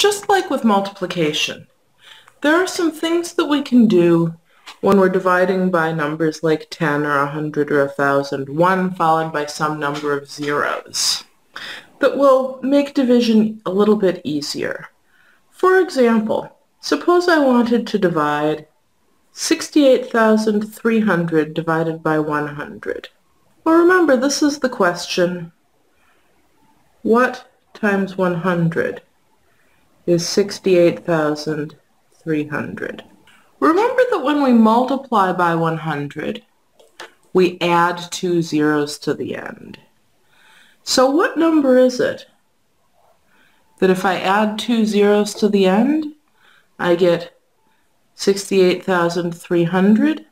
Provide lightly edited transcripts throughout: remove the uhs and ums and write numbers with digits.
Just like with multiplication, there are some things that we can do when we're dividing by numbers like 10 or 100 or 1,000, one followed by some number of zeros, that will make division a little bit easier. For example, suppose I wanted to divide 68,300 divided by 100. Well, remember, this is the question, what times 100 is 68,300? Remember that when we multiply by 100, we add 2 zeros to the end. So what number is it that if I add 2 zeros to the end, I get 68,300?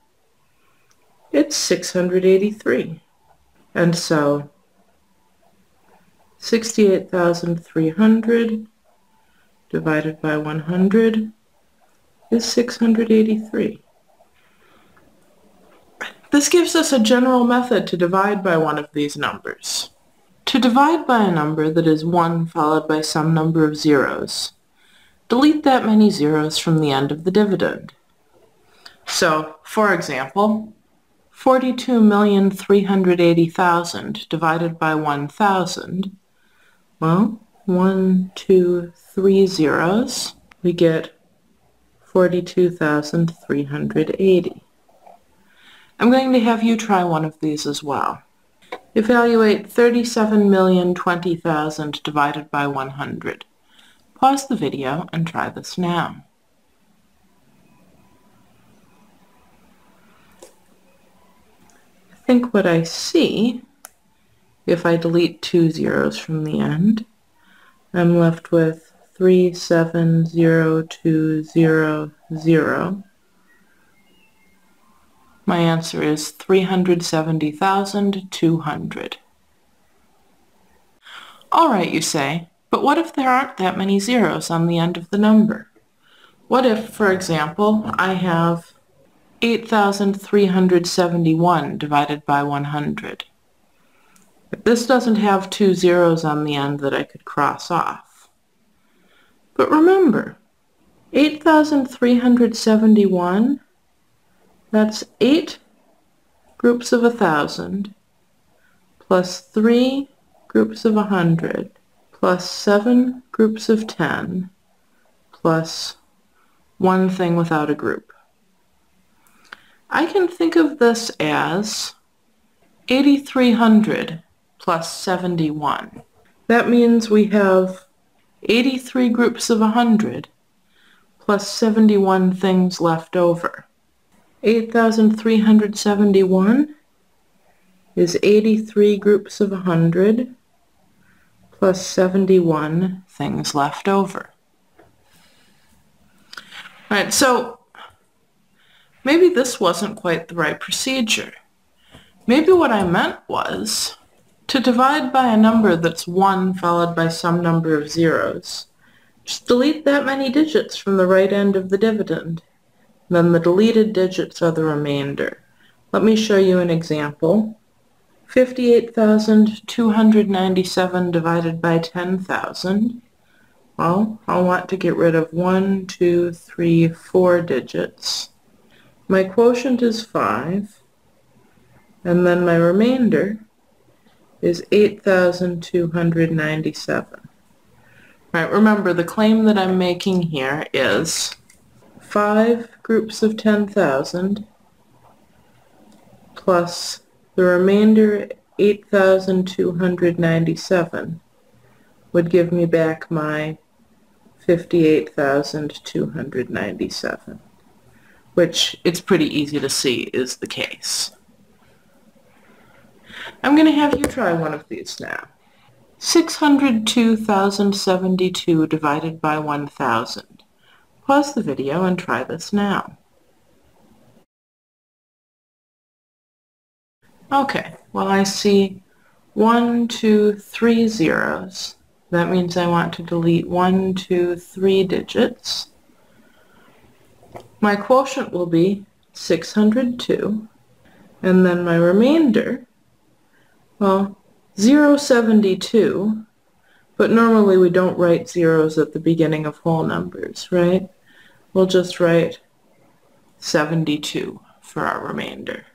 It's 683. And so 68,300 divided by 100 is 683. This gives us a general method to divide by one of these numbers. To divide by a number that is 1 followed by some number of zeros, delete that many zeros from the end of the dividend. So, for example, 42,380,000 divided by 1,000, well, 1, 2, 3 zeros, we get 42,380. I'm going to have you try one of these as well. Evaluate 37,020,000 divided by 100. Pause the video and try this now. I think what I see, if I delete 2 zeros from the end, I'm left with 370,200. My answer is 370,200. All right, you say, but what if there aren't that many zeros on the end of the number? What if, for example, I have 8,371 divided by 100? This doesn't have 2 zeros on the end that I could cross off. But remember, 8,371, that's 8 groups of 1,000 plus 3 groups of 100 plus 7 groups of 10 plus one thing without a group. I can think of this as 8,300 plus 71. That means we have 83 groups of 100 plus 71 things left over. 8,371 is 83 groups of 100 plus 71 things left over. All right, so maybe this wasn't quite the right procedure. Maybe what I meant was to divide by a number that's 1 followed by some number of zeros. Just delete that many digits from the right end of the dividend. Then the deleted digits are the remainder. Let me show you an example. 58,297 divided by 10,000. Well, I'll want to get rid of 1, 2, 3, 4 digits. My quotient is 5, and then my remainder is 8,297. Right, remember the claim that I'm making here is 5 groups of 10,000 plus the remainder 8,297 would give me back my 58,297, which it's pretty easy to see is the case. I'm going to have you try one of these now. 602,072 divided by 1,000. Pause the video and try this now. Okay, well I see 1, 2, 3 zeros. That means I want to delete 1, 2, 3 digits. My quotient will be 602, and then my remainder, well, 072 But normally we don't write zeros at the beginning of whole numbers, right? We'll just write 72 for our remainder.